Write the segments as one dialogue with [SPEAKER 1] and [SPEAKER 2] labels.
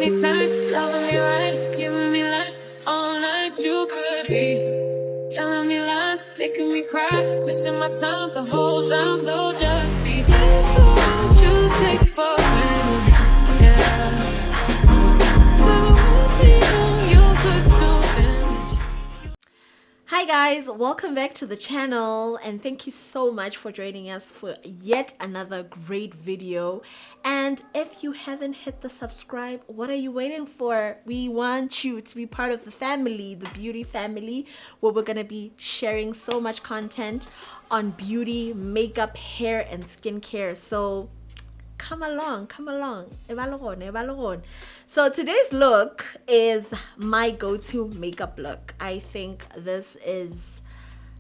[SPEAKER 1] anytime, loving me right, giving me life all night. You could be telling me lies, making me cry, wasting my time the whole time. So just be careful what you take for granted. Yeah, 'cause with me, you could do damage.
[SPEAKER 2] Hi guys, welcome back to the channel and thank you so much for joining us for yet another great video. And if you haven't hit the subscribe, what are you waiting for? We want you to be part of the family, the beauty family, where we're gonna be sharing so much content on beauty, makeup, hair and skincare. So come along. So today's look is my go-to makeup look. I think this is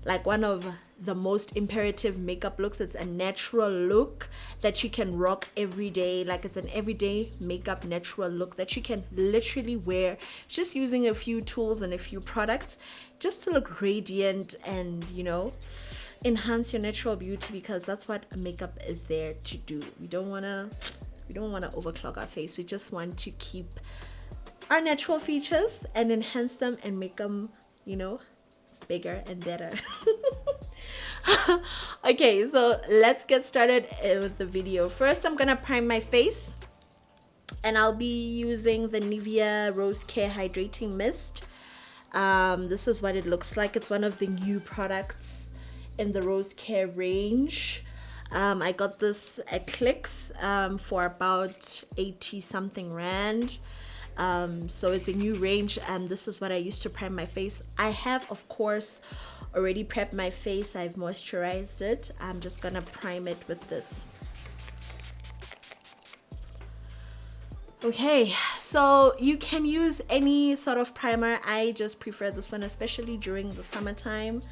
[SPEAKER 2] like one of the most imperative makeup looks. It's a natural look that you can rock every day. Like, it's an everyday makeup natural look that you can literally wear just using a few tools and a few products just to look radiant and, you know, enhance your natural beauty, because that's what makeup is there to do. We don't want to overclock our face. We just want to keep our natural features and enhance them and make them, you know, bigger and better. Okay, so let's get started with the video. First, I'm gonna prime my face and I'll be using the Nivea Rose Care Hydrating Mist. This is what it looks like. It's one of the new products in the Rose Care range. I got this at Clicks for about 80 something rand. So it's a new range and this is what I used to prime my face. I have, of course, already prepped my face. I've moisturized it. I'm just gonna prime it with this. Okay, so you can use any sort of primer. I just prefer this one, especially during the summertime.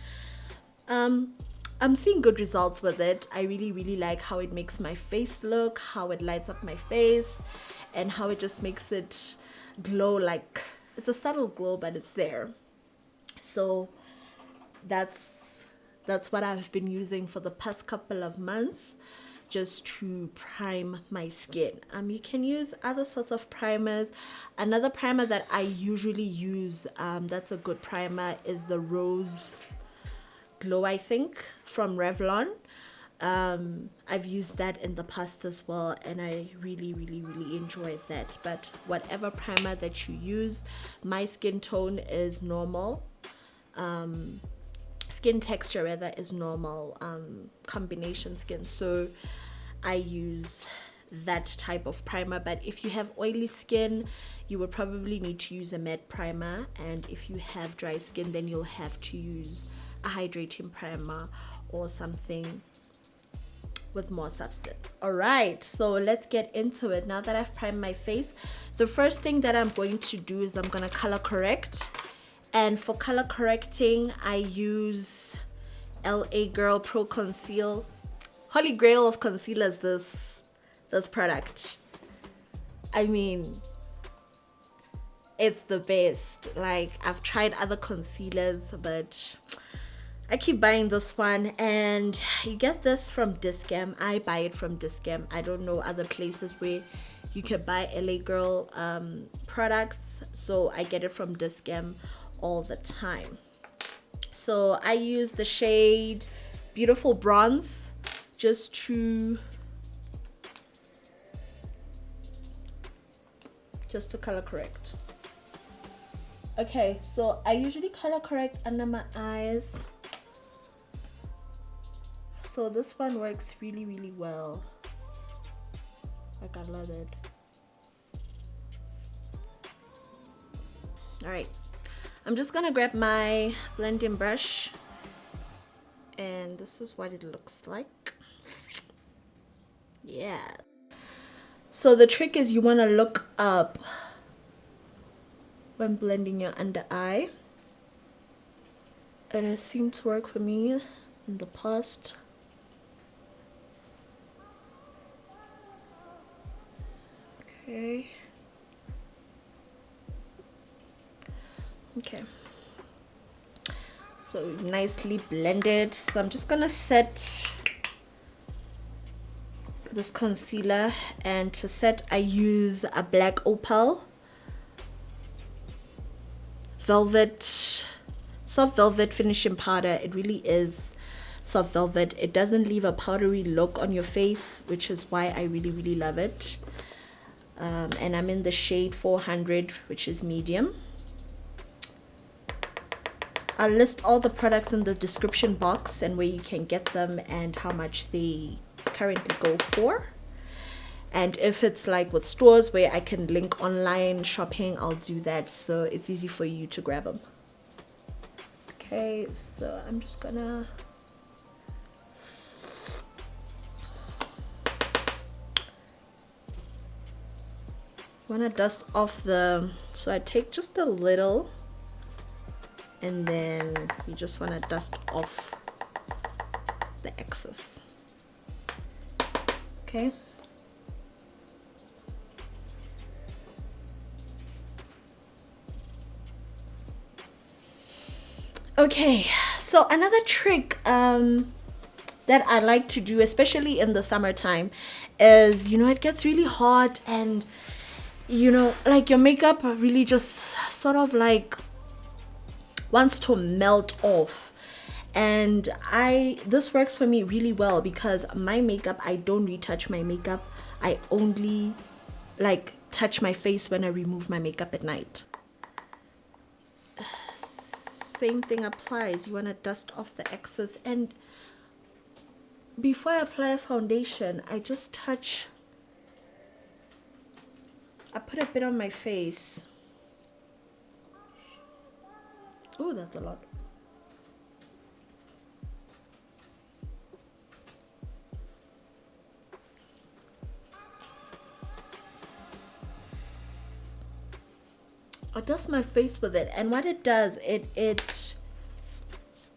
[SPEAKER 2] I'm seeing good results with it. I really like how it makes my face look, how it lights up my face, and how it just makes it glow. Like, it's a subtle glow, but it's there. So that's what I've been using for the past couple of months, just to prime my skin. You can use other sorts of primers. Another primer that I usually use, that's a good primer, is the Rose Glow, I think, from Revlon. I've used that in the past as well and I really enjoyed that. But whatever primer that you use, my skin tone is normal, skin texture rather is normal, combination skin, so I use that type of primer. But if you have oily skin, you will probably need to use a matte primer, and if you have dry skin, then you'll have to use a hydrating primer or something with more substance. All right, so let's get into it. Now that I've primed my face, the first thing that I'm going to do is I'm going to color correct. And for color correcting, I use LA Girl Pro Conceal. Holy grail of concealers, this product. I mean, it's the best. Like, I've tried other concealers, but I keep buying this one, and you get this from Dischem. I buy it from Dischem. I don't know other places where you can buy LA Girl products, so I get it from Dischem all the time. So I use the shade Beautiful Bronze just to color correct. Okay, so I usually color correct under my eyes. So this one works really well. Like, I love it. All right, I'm just gonna grab my blending brush, and this is what it looks like. Yeah. So the trick is you want to look up when blending your under eye. It has seemed to work for me in the past. Okay, so nicely blended. So I'm just gonna set this concealer, and to set I use a black opal velvet, soft velvet finishing powder. It really is soft velvet. It doesn't leave a powdery look on your face, which is why I really love it. And I'm in the shade 400, which is medium. I'll list all the products in the description box and where you can get them and how much they currently go for. And if it's like with stores where I can link online shopping, I'll do that, so it's easy for you to grab them. Okay, so I'm just gonna dust off the, so I take just a little and then you just want to dust off the excess. Okay. Okay, so another trick that I like to do, especially in the summertime, is, you know, it gets really hot and, you know, like your makeup really just sort of like wants to melt off. And this works for me really well because my makeup, I don't retouch my makeup. I only like touch my face when I remove my makeup at night. Same thing applies. You want to dust off the excess, and before I apply a foundation, I just touch, I put a bit on my face. Oh, that's a lot. I dust my face with it, and what it does, it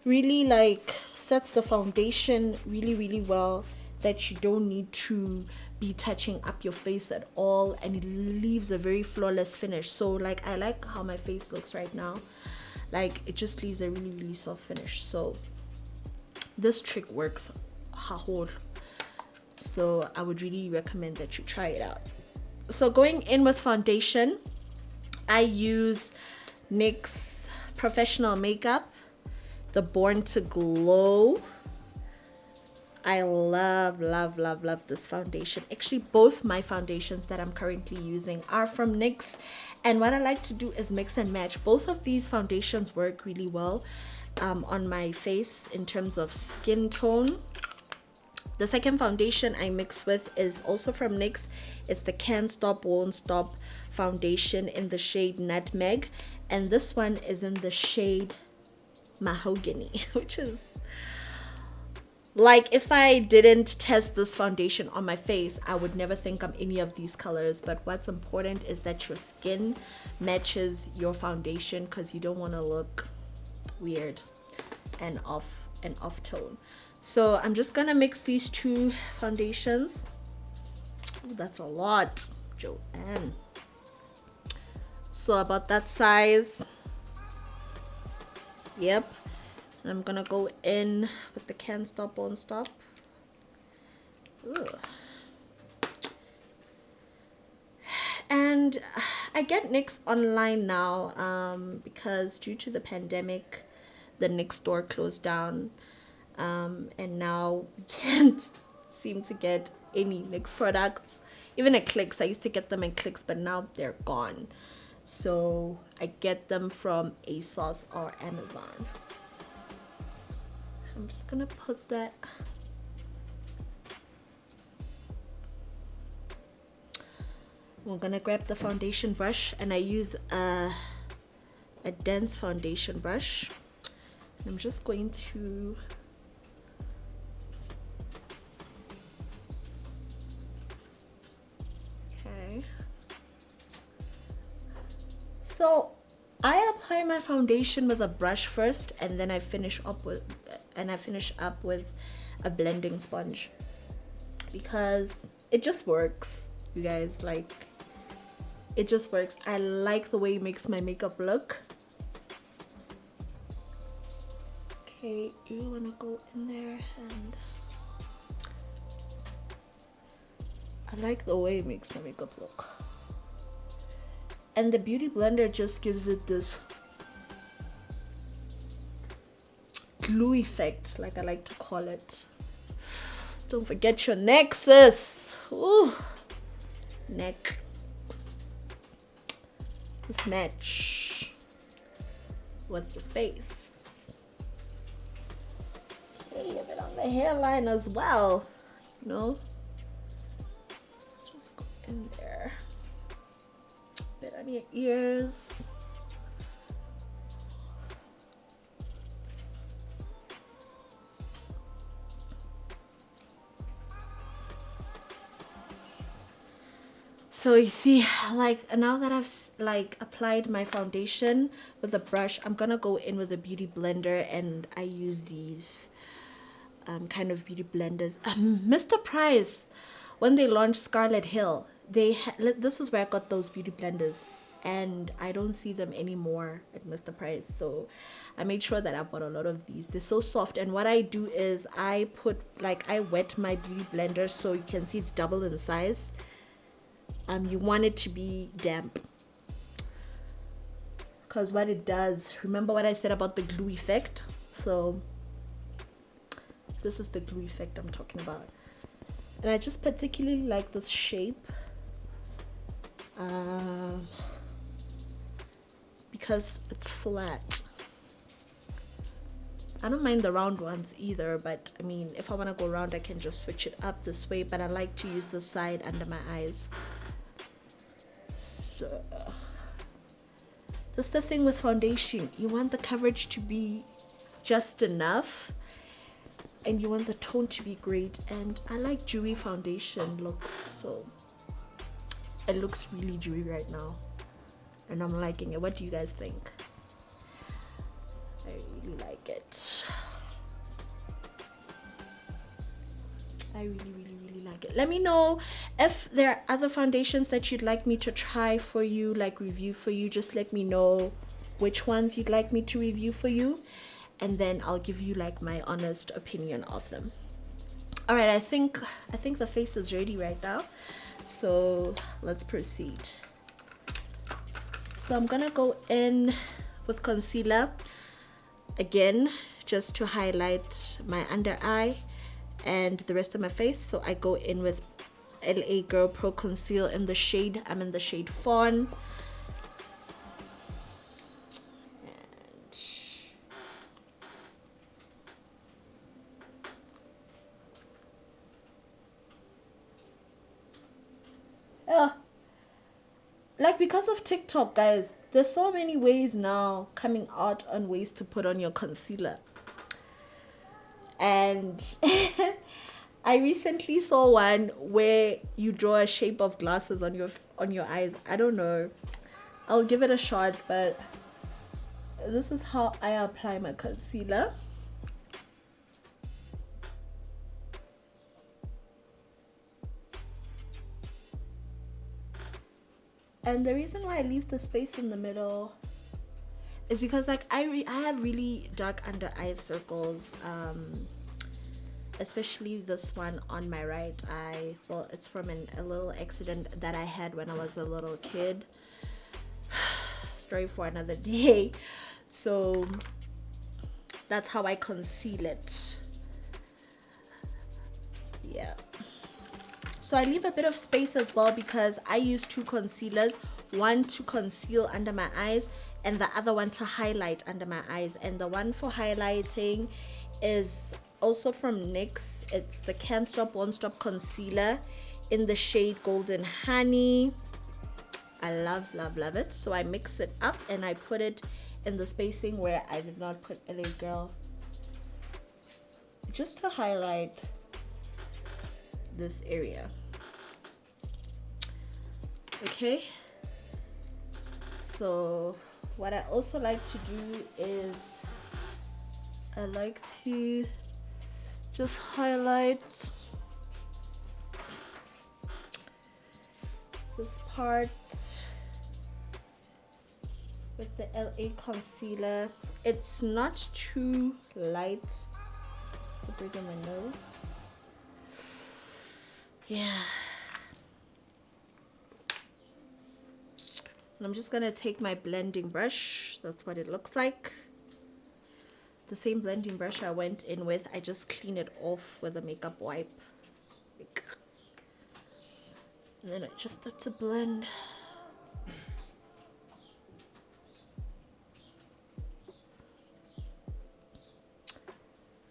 [SPEAKER 2] really like sets the foundation really well, that you don't need to be touching up your face at all, and it leaves a very flawless finish. So like, I like how my face looks right now. Like, it just leaves a really soft finish. So this trick works whole. So I would really recommend that you try it out. So going in with foundation, I use NYX Professional Makeup, the Born to Glow. I love this foundation. Actually, both my foundations that I'm currently using are from NYX, and what I like to do is mix and match. Both of these foundations work really well on my face in terms of skin tone. The second foundation I mix with is also from NYX. It's the Can't Stop Won't Stop foundation in the shade Nutmeg, and this one is in the shade Mahogany, which is like, if I didn't test this foundation on my face, I would never think of any of these colors. But what's important is that your skin matches your foundation, because you don't want to look weird and off tone. So I'm just gonna mix these two foundations. Oh, that's a lot, Joanne. So about that size. Yep. And I'm gonna go in with the Can't Stop Won't Stop. Ugh. And I get NYX online now because due to the pandemic, the NYX store closed down, and now we can't seem to get any NYX products. Even at Clicks, I used to get them in Clicks, but now they're gone. So I get them from ASOS or Amazon. I'm just gonna put that. We're gonna grab the foundation brush, and I use a dense foundation brush. I'm just going to So I apply my foundation with a brush first, and then I finish up with a blending sponge, because it just works, you guys. Like, it just works. I like the way it makes my makeup look. Okay, you want to go in there, and I like the way it makes my makeup look. And the Beauty Blender just gives it this glue effect, like I like to call it. Don't forget your nexus. Ooh, neck. This match with your face. Okay, a bit on the hairline as well. You know, just go in there. A bit on your ears. So you see, like now that I've like applied my foundation with a brush, I'm gonna go in with a beauty blender, and I use these kind of beauty blenders. Mr. Price, when they launched Scarlet Hill, this is where I got those beauty blenders, and I don't see them anymore at Mr. Price. So I made sure that I bought a lot of these. They're so soft, and what I do is I wet my beauty blender so you can see it's double in size. You want it to be damp, because what it does, remember what I said about the glue effect? So this is the glue effect I'm talking about, and I just particularly like this shape because it's flat. I don't mind the round ones either, but I mean, if I want to go round, I can just switch it up this way, but I like to use the side under my eyes. So that's the thing with foundation, you want the coverage to be just enough, and you want the tone to be great, and I like dewy foundation looks, so it looks really dewy right now and I'm liking it. What do you guys think? I really like it. I really like it. Let me know if there are other foundations that you'd like me to try for you, like review for you. Just let me know which ones you'd like me to review for you, and then I'll give you like my honest opinion of them. All right, I think the face is ready right now, so let's proceed. So I'm gonna go in with concealer again, just to highlight my under eye and the rest of my face. So I go in with LA Girl Pro Conceal in the shade, I'm in the shade Fawn. Like, because of TikTok, guys, there's so many ways now coming out on ways to put on your concealer. And I recently saw one where you draw a shape of glasses on your eyes. I don't know, I'll give it a shot, but this is how I apply my concealer. And the reason why I leave the space in the middle is because, like, I have really dark under eye circles, especially this one on my right eye. Well, it's from a little accident that I had when I was a little kid. Story for another day. So that's how I conceal it. Yeah. So I leave a bit of space as well because I use two concealers, one to conceal under my eyes and the other one to highlight under my eyes. And the one for highlighting is also from NYX. It's the Can't Stop Won't Stop Concealer in the shade Golden Honey. I love it. So I mix it up and I put it in the spacing where I did not put LA Girl, just to highlight this area. Okay, so what I also like to do is I like to just highlight this part with the LA concealer. It's not too light to bring in my nose. Yeah. And I'm just gonna take my blending brush. That's what it looks like. the same blending brush I went in with, I just clean it off with a makeup wipe. And then I just start to blend.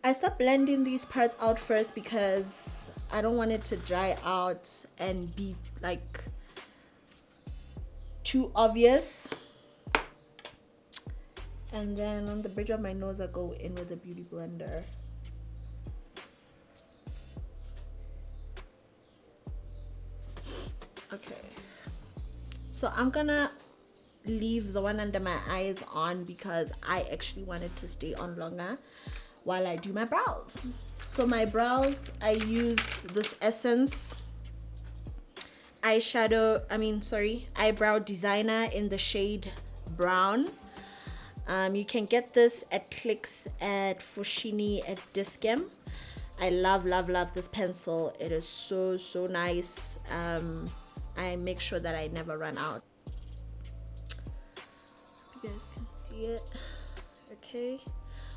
[SPEAKER 2] I start blending these parts out first because I don't want it to dry out and be like too obvious. And then on the bridge of my nose, I go in with a beauty blender. Okay, so I'm gonna leave the one under my eyes on because I actually wanted to stay on longer while I do my brows. So my brows, I use this Essence eyebrow designer in the shade brown. You can get this at Clicks, at Fushini, at Dischem. I love this pencil. It is so nice. I make sure that I never run out. You guys can see it. Okay,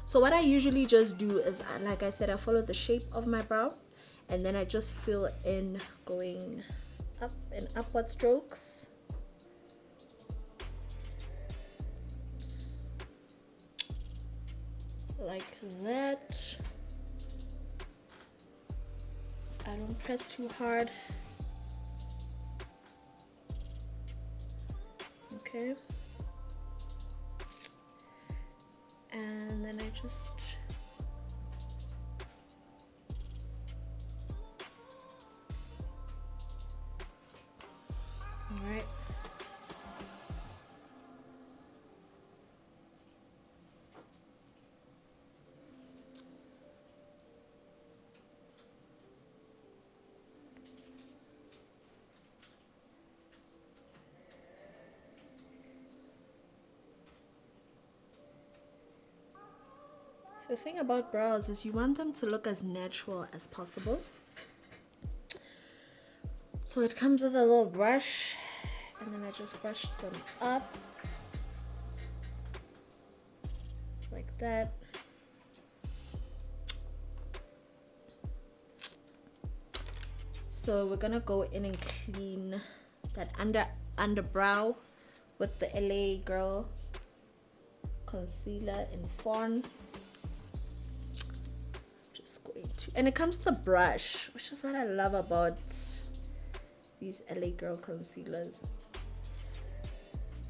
[SPEAKER 2] so what I usually just do is, like I said, I follow the shape of my brow and then I just fill in, going up in upward strokes. Like that. I don't press too hard. Okay. And then I just all right. The thing about brows is you want them to look as natural as possible. So it comes with a little brush and then I just brush them up like that. So we're gonna go in and clean that underbrow with the LA Girl concealer in Fawn. And it comes with a brush, which is what I love about these LA Girl concealers.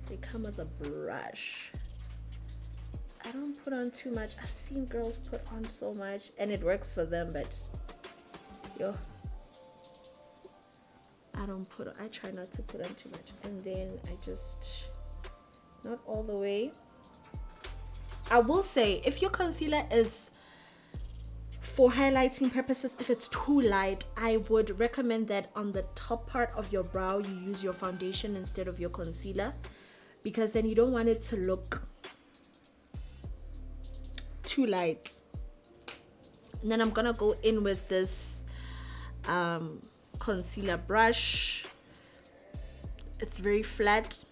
[SPEAKER 2] They come with a brush. I don't put on too much. I've seen girls put on so much and it works for them, but yo, I try not to put on too much. And then I just, not all the way. I will say, if your concealer is for highlighting purposes, if it's too light, I would recommend that on the top part of your brow you use your foundation instead of your concealer, because then you don't want it to look too light. And then I'm gonna go in with this concealer brush. It's very flat,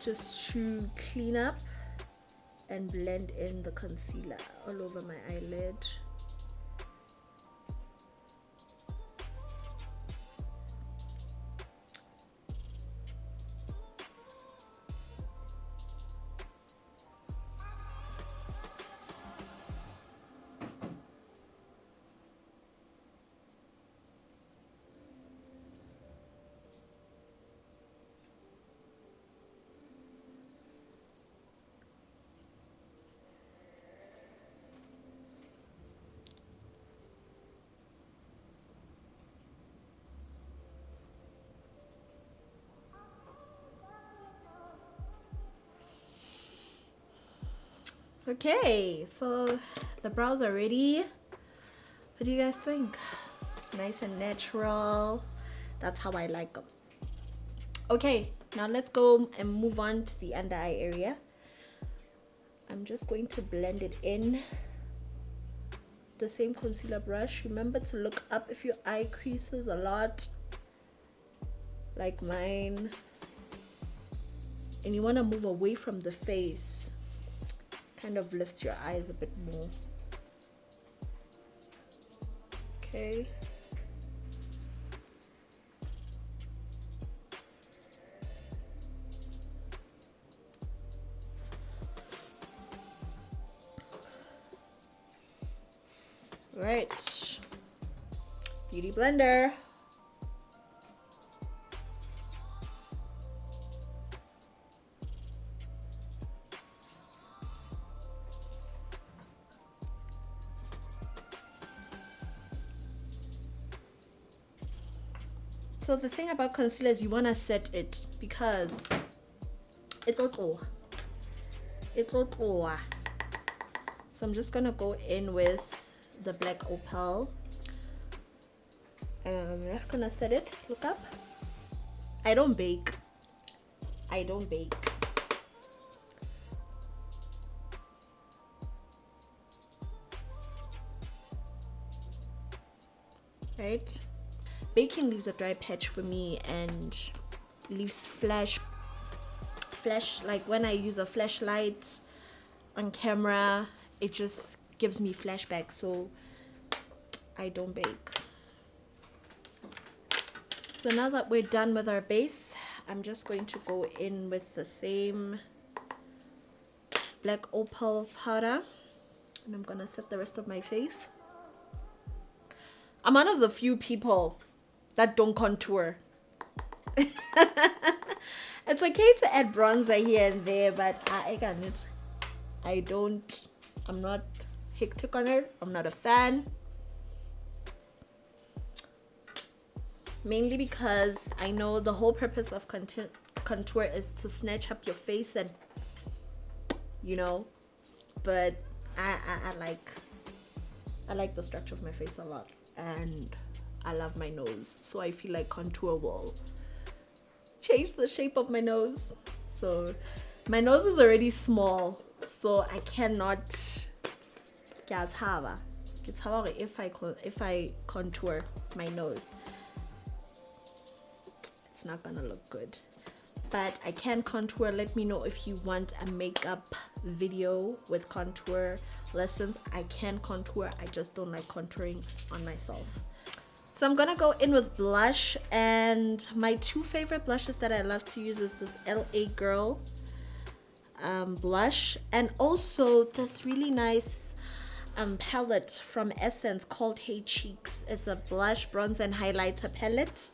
[SPEAKER 2] just to clean up and blend in the concealer all over my eyelid. Okay, so the brows are ready. What do you guys think? Nice and natural. That's how I like them. Okay, now let's go and move on to the under eye area. I'm just going to blend it in. The same concealer brush. Remember to look up if your eye creases a lot, like mine, and you want to move away from the face. kind of lifts your eyes a bit more. Okay. Right. Beauty blender. So the thing about concealer is you want to set it because it'll so I'm just gonna go in with the black opal. I'm not gonna set it. Look up. I don't bake. Right? Baking leaves a dry patch for me and leaves flash, like when I use a flashlight on camera, it just gives me flashbacks, so I don't bake. So now that we're done with our base, I'm just going to go in with the same black opal powder, and I'm gonna set the rest of my face. I'm one of the few people that don't contour. It's okay to add bronzer here and there, but I'm not hectic on it. I'm not a fan. Mainly because I know the whole purpose of contour is to snatch up your face and, you know, but I like the structure of my face a lot, and I love my nose, so I feel like contour will change the shape of my nose. So my nose is already small, so I cannot if I contour my nose, it's not gonna look good. But I can contour. Let me know if you want a makeup video with contour lessons. I can contour, I just don't like contouring on myself. So I'm gonna go in with blush, and my two favorite blushes that I love to use is this LA Girl blush, and also this really nice palette from Essence called Hey Cheeks. It's a blush, bronze, and highlighter palette.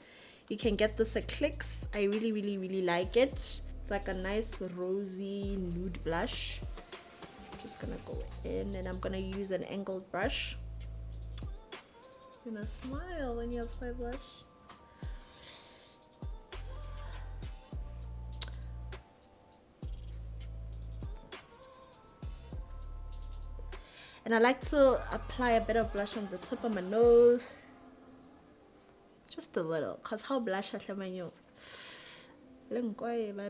[SPEAKER 2] You can get this at Clicks. I really like it. It's like a nice rosy nude blush. Just gonna go in, and I'm gonna use an angled brush. You're gonna smile when you apply blush. And I like to apply a bit of blush on the tip of my nose. Just a little, cause how blush I you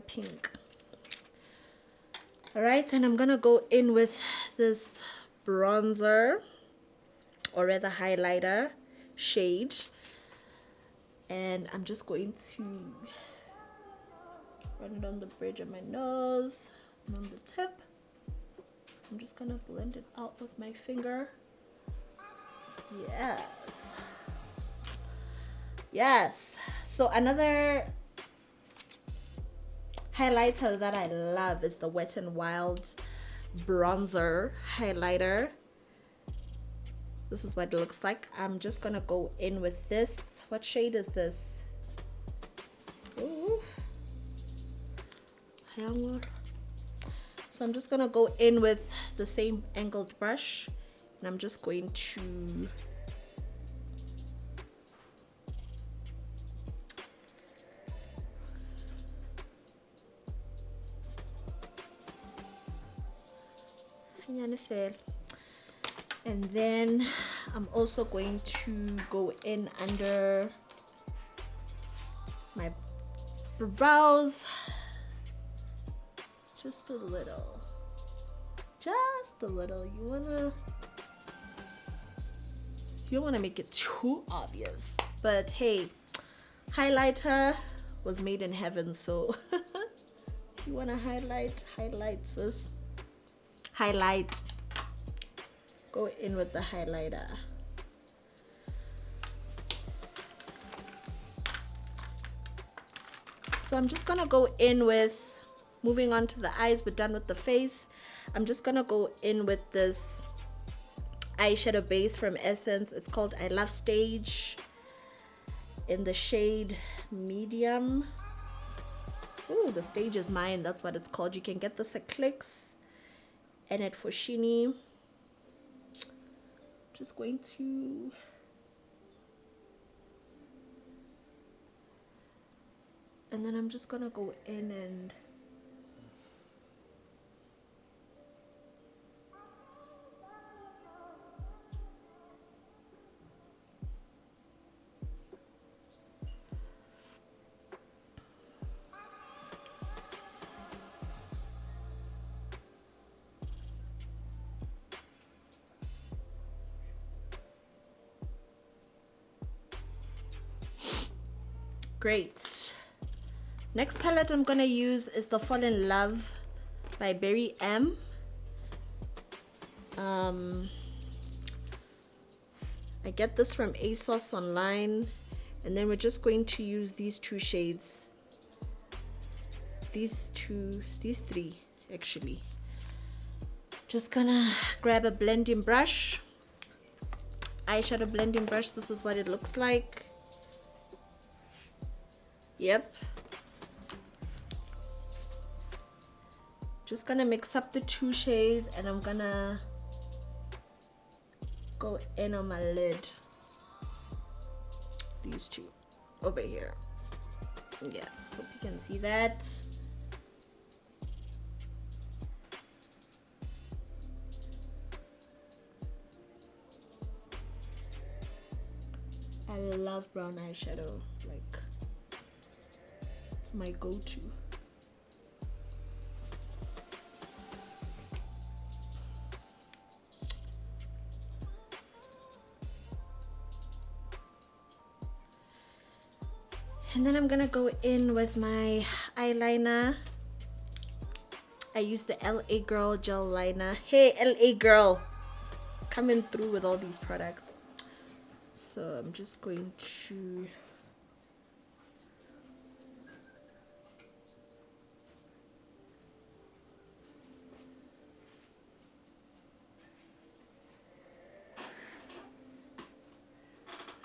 [SPEAKER 2] pink. Alright, and I'm gonna go in with this bronzer, or rather highlighter shade, and I'm just going to run it on the bridge of my nose and on the tip. I'm just gonna blend it out with my finger. Yes. So another highlighter that I love is the Wet n Wild bronzer highlighter. This is what it looks like. I'm just gonna go in with this. What shade is this? Ooh. So I'm just gonna go in with the same angled brush, and I'm just going to and then I'm also going to go in under my brows, just a little. You don't wanna make it too obvious, but hey, highlighter was made in heaven, so if you wanna highlight sis. highlight. Go in with the highlighter. So I'm just gonna go in with, moving on to the eyes, we're done with the face. I'm just gonna go in with this eyeshadow base from Essence. It's called I Love Stage in the shade medium. Ooh, the stage is mine, that's what it's called. You can get this at Clicks and at Foschini. Just going to and then I'm just gonna go in and great. Next palette I'm gonna use is the Fall in Love by Berry M. I get this from ASOS online, and then we're just going to use these two shades. These three actually. Just gonna grab a blending brush, eyeshadow blending brush. This is what it looks like. Yep. Just gonna mix up the two shades, and I'm gonna go in on my lid. These two over here. Yeah, hope you can see that. I love brown eyeshadow, like it's my go-to. And then I'm gonna go in with my eyeliner. I use the LA Girl gel liner. Hey, LA Girl, coming through with all these products. So I'm just going to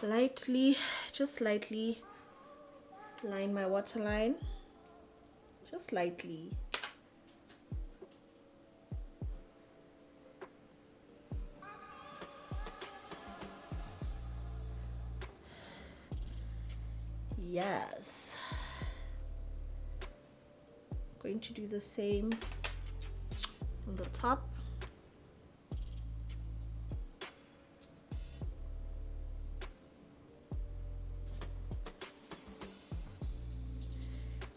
[SPEAKER 2] lightly, just lightly line my waterline, just lightly. Yes. Going to do the same on the top.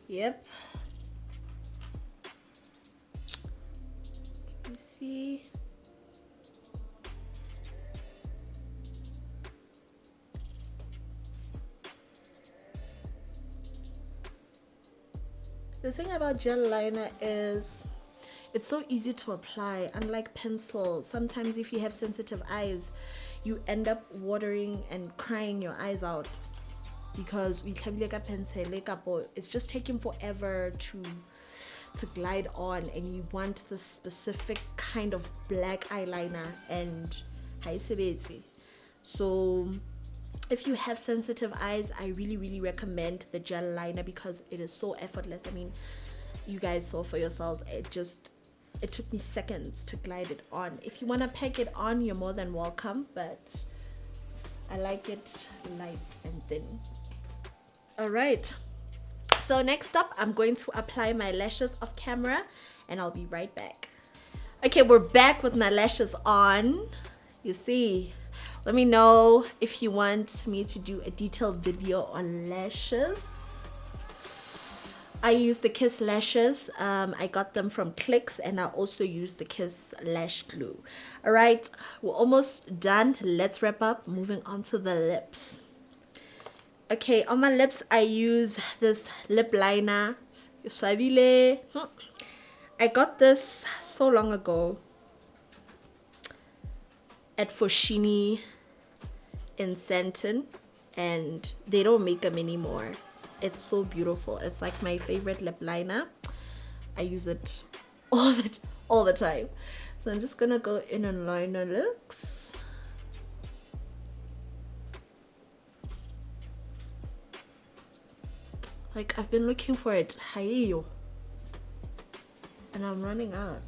[SPEAKER 2] Yep. Can you see? The thing about gel liner is it's so easy to apply. Unlike pencil, sometimes if you have sensitive eyes, you end up watering and crying your eyes out because it's just taking forever to glide on, and you want the specific kind of black eyeliner and haisebetsi. So if you have sensitive eyes, I really recommend the gel liner because it is so effortless. I mean, you guys saw for yourselves, it took me seconds to glide it on. If you want to pack it on, you're more than welcome, but I like it light and thin. All right, so next up I'm going to apply my lashes off camera, and I'll be right back. Okay, we're back with my lashes on. You see, let me know if you want me to do a detailed video on lashes. I use the Kiss lashes. I got them from Clicks, and I also use the Kiss lash glue. All right, we're almost done. Let's wrap up. Moving on to the lips. Okay, on my lips I use this lip liner. I got this so long ago. at Foschini in Santon, and they don't make them anymore. It's so beautiful. It's like my favorite lip liner. I use it all the time. So I'm just gonna go in and line the looks. Like, I've been looking for it, and I'm running out.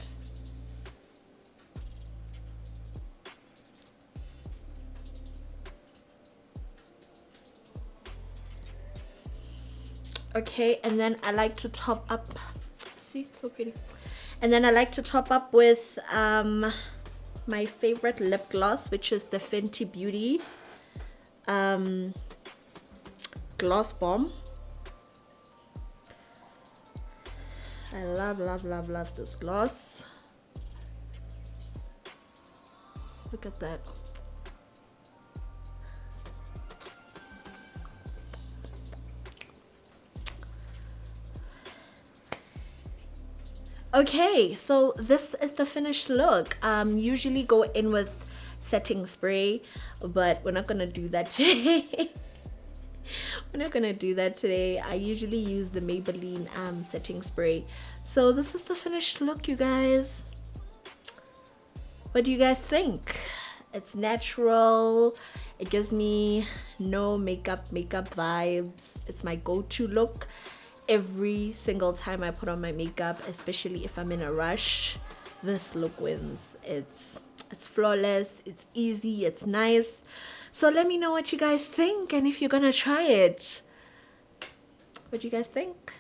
[SPEAKER 2] Okay, and then I like to top up. See, it's so pretty. And then I like to top up with my favorite lip gloss, which is the Fenty Beauty Gloss Bomb. I love this gloss. Look at that. Okay, so this is the finished look. Usually go in with setting spray, but we're not gonna do that today. We're not gonna do that today. I usually use the Maybelline setting spray. So this is the finished look, you guys. What do you guys think? It's natural. It gives me no makeup vibes. It's my go-to look every single time I put on my makeup, especially if I'm in a rush. This look wins. It's flawless, it's easy, it's nice. So let me know what you guys think, and if you're gonna try it. What do you guys think?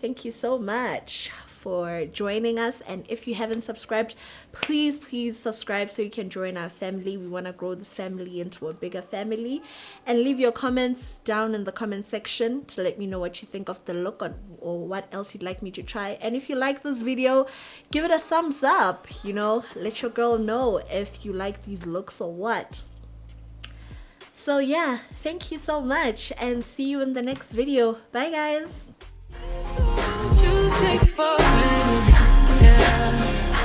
[SPEAKER 2] Thank you so much for joining us, and if you haven't subscribed, please subscribe so you can join our family. We want to grow this family into a bigger family. And leave your comments down in the comment section to let me know what you think of the look, or what else you'd like me to try. And if you like this video, give it a thumbs up. You know, let your girl know if you like these looks or what. So yeah, thank you so much, and see you in the next video. Bye guys.
[SPEAKER 1] You take for granted.